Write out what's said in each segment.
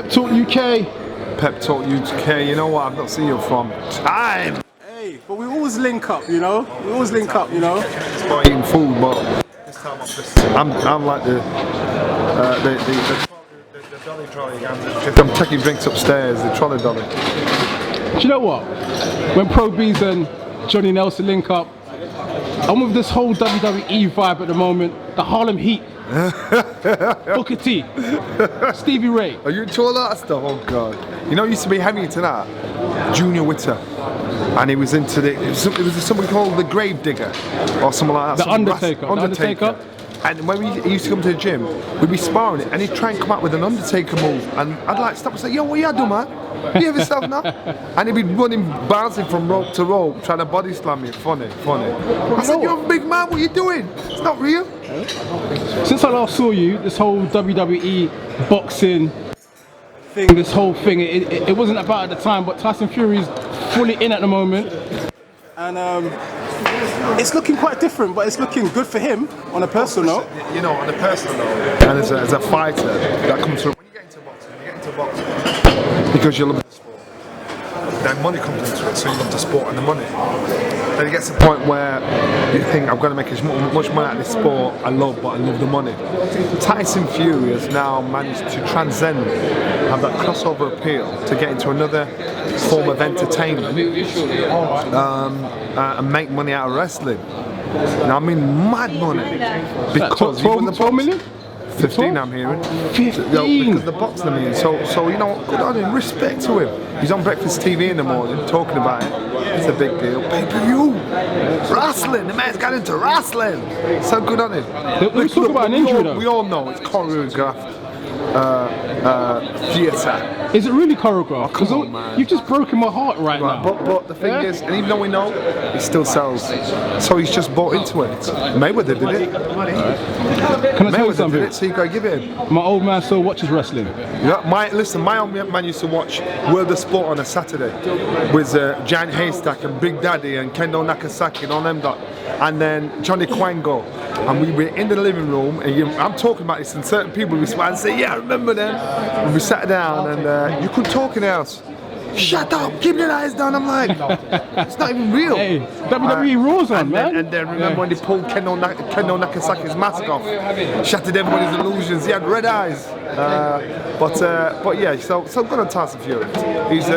Pep Talk UK. Pep Talk UK, you know what? I've not seen you from time. Hey, but we always link up, you know? We always link up, you know? It's about eating food, but this time I'm like the dolly trolley. I'm taking drinks upstairs, the trolley dolly. Do you know what? When Pro Beez and Johnny Nelson link up, I'm with this whole WWE vibe at the moment. The Harlem Heat. Booker T. Stevie Ray. Are you into all that stuff? Oh God. You know, used to be heavy into that. Junior Witter. And he was into it was something called the Grave Digger or something like that. The Undertaker. And when he used to come to the gym, we'd be sparring it and he'd try and come out with an Undertaker move. And I'd like stop and say, yo, what you doing, man? Behave yourself now. And he'd be running, bouncing from rope to rope, trying to body slam me. Funny. I said, you're a big man, what are you doing? It's not real. Since I last saw you, this whole WWE boxing thing, this whole thing, it wasn't about at the time, but Tyson Fury's fully in at the moment. And it's looking quite different, but it's looking good for him on a personal note. You know, on a personal note, and as a fighter, that comes through. When you get into boxing, because you love the sport, then money comes into it, so you love the sport and the money. Then it gets to the point where you think, I'm going to make as much money out of this sport I love, but I love the money. Tyson Fury has now managed to transcend, have that crossover appeal to get into another form of entertainment and make money out of wrestling. Now, I mean, mad money. Because 12 million? 15, I'm hearing. 15? Because the boxing, I mean. So you know, good on him, respect to him. He's on Breakfast TV in the morning talking about it. It's a big deal. Pay-per-view. Wrestling. The man's got into wrestling. So good on him. Let's talk about an injury, though. We all know it's choreographed theatre. Is it really choreographed? Come on, man. You've just broken my heart right now. But the thing is, and even though we know, it still sells. So he's just bought into it. Mayweather did it. Can I tell you something? Did it, so you gotta give it him. My old man still watches wrestling. Yeah, my old man used to watch World of Sport on a Saturday with Giant Haystack and Big Daddy and Kendo Nakasaki and all them that. And then Johnny Quango. And we were in the living room, and I'm talking about this, and certain people would smile and say, yeah, I remember them. And we sat down, and you couldn't talk in the house. Shut up, keep your eyes down. I'm like, it's not even real. Hey, WWE Raw's on, man. And then remember when they pulled Kendo Nakasaki's mask off, shattered everybody's illusions. He had red eyes. But yeah, so good on Tyson Fury. He's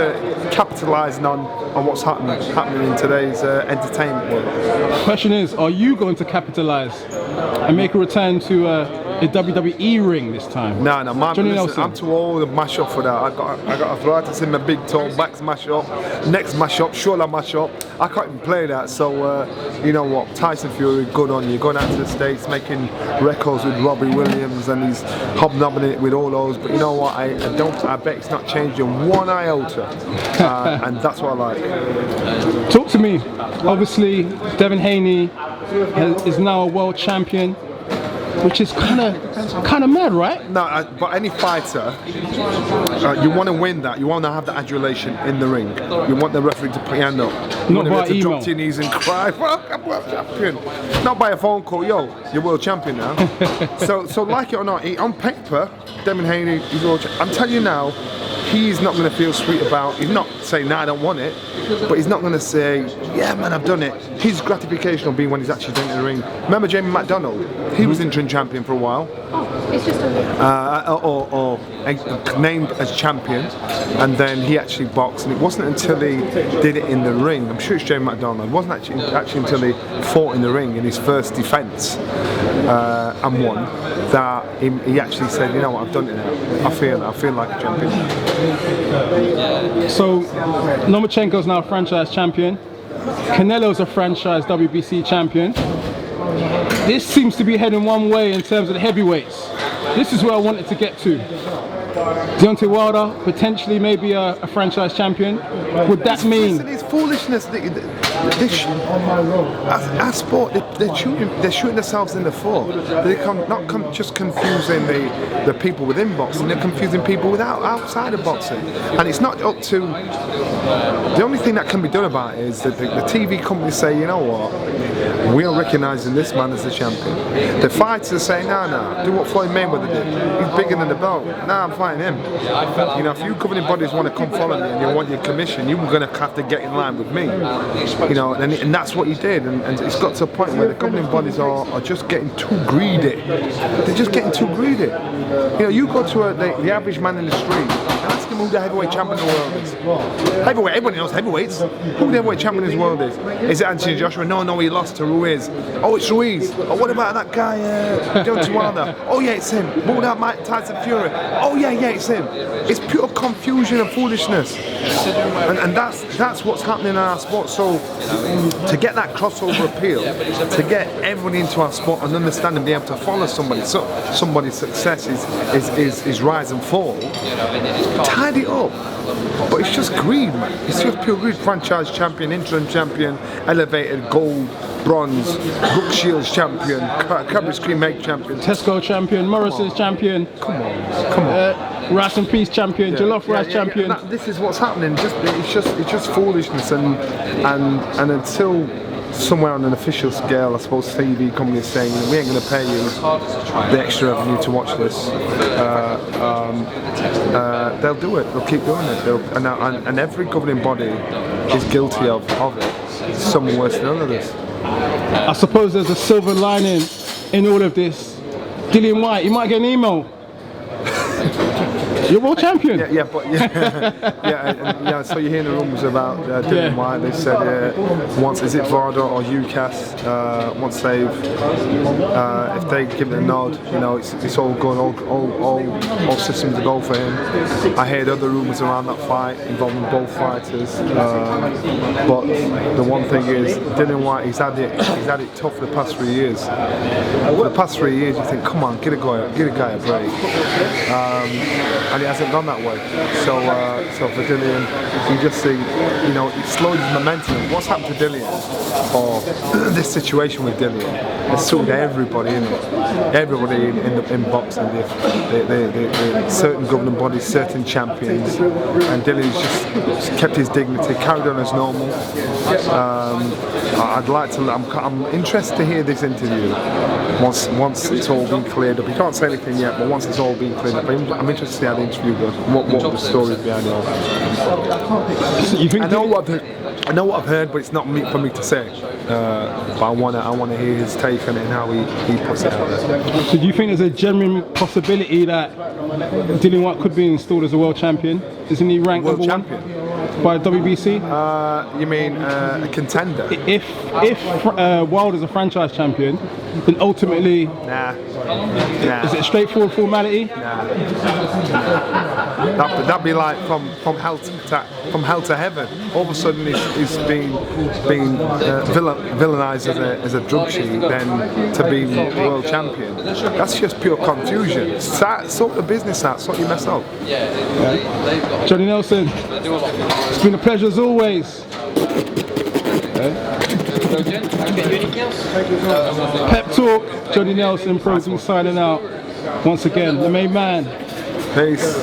capitalising on what's happening in today's entertainment world. Question is, are you going to capitalise and make a return to a WWE ring this time? No, man. Johnny Listen, Nelson. I'm too old to mash up for that. I got arthritis in my big toe, back's mash up, neck's mash up, shoulder mash up. I can't even play that. So you know what? Tyson Fury, good on you. Going out to the States, making records with Robbie Williams, and he's hobnobbing it with all those. But you know what? I bet it's not changing one iota, and that's what I like. Talk to me. Obviously, Devin Haney is now a world champion, which is kind of mad, right? No, but any fighter, you want to win that. You want to have the adulation in the ring. You want the referee to put your hand up. You Not want by to drop to your knees and cry, "Fuck, I'm world champion." Not by a phone call, "Yo, you're world champion now." so like it or not, on paper, Devin Haney, he's world champion. I'm telling you now, he's not going to feel sweet about. He's not saying, "Nah, I don't want it," but he's not going to say, "Yeah, man, I've done it." His gratification will be when he's actually done it in the ring. Remember Jamie McDonald? He was interim champion for a while. It's just Or named as champion, and then he actually boxed, and it wasn't until he did it in the ring, I'm sure it's Jamie McDonald, it wasn't actually until he fought in the ring in his first defence and won, that he actually said, you know what, I've done it now, I feel like a champion. So, Lomachenko's now a franchise champion, Canelo's a franchise WBC champion. This seems to be heading one way in terms of the heavyweights. This is where I wanted to get to. Deontay Wilder, potentially maybe a franchise champion. Would that mean... Listen, it's foolishness. Our sport, they're shooting themselves in the foot. They're not just confusing the people within boxing, they're confusing people outside of boxing. And it's not up to, the only thing that can be done about it is that the TV companies say, you know what, we are recognising this man as the champion. The fighters say, no, do what Floyd Mayweather did. He's bigger than the belt. Nah, I'm fighting him. You know, if you governing bodies want to come follow me and you want your commission, you're going to have to get in line with me. You know, and that's what he did. And it's got to a point where the governing bodies are just getting too greedy. They're just getting too greedy. You know, you go to the average man in the street and ask him who the heavyweight champion of the world is. Heavyweight, everybody knows heavyweights. Who the heavyweight champion of the world is? Is it Anthony Joshua? No, he lost to Ruiz. Oh, it's Ruiz. Oh, what about that guy, Deontay Wilder? Oh yeah, it's him. What about Mike Tyson Fury? Oh yeah, it's him. It's pure confusion and foolishness. And that's what's happening in our sport. So to get that crossover appeal, to get everybody into our sport and understand and be able to follow somebody, so somebody's success is rise and fall, tidy it up. But it's just greed, man. It's just pure greed. Franchise champion, interim champion, elevated gold, bronze, Brooke Shields champion, Cadbury Cream Egg champion, Tesco champion, Morrison's champion. Come on. Rice and Peace champion, Jollof Rice champion. This is what's happening. It's just foolishness, and until somewhere on an official scale, I suppose TV company is saying we ain't going to pay you the extra revenue to watch this. They'll do it. They'll keep doing it. And every governing body is guilty of it. Some worse than others. I suppose there's a silver lining in all of this. Dillian Whyte, you might get an email. You're world champion. So you're hearing the rumours about Dillian Whyte. They said once, is it VADA or UCAS? Once if they give it a nod, you know, it's all good. All systems to go for him. I heard other rumours around that fight involving both fighters. But the one thing is, Dillian Whyte, he's had it tough for the past 3 years. For the past 3 years, you think, come on, get a guy a break. And it hasn't gone that way. So for Dillian, you just see, you know, it slowed his momentum. What's happened to Dillian, or this situation with Dillian, has suited everybody in it. Everybody in boxing, the certain governing bodies, certain champions, and Dillian's just kept his dignity, carried on as normal. I'm interested to hear this interview once it's all been cleared up. He can't say anything yet, but once it's all been cleared up, I'm interested to see how the interview goes, what the story is behind it all. I know what I've heard, but it's not for me to say. But I wanna hear his take on it and how he puts it out there. So do you think there's a genuine possibility that Dillian Whyte could be installed as a world champion? Isn't he ranked world number champion? One by WBC? You mean a contender? If Wilder's a franchise champion, then ultimately, Nah. is it a straightforward formality? Nah. That'd be like from hell to heaven. All of a sudden he's been villainized as a drug cheat, then to be world champion. That's just pure confusion. Sort the business out, sort your mess up. Yeah. Johnny Nelson, it's been a pleasure as always. Pep Talk, Johnny Nelson, Pro signing out. Once again, the main man. Peace.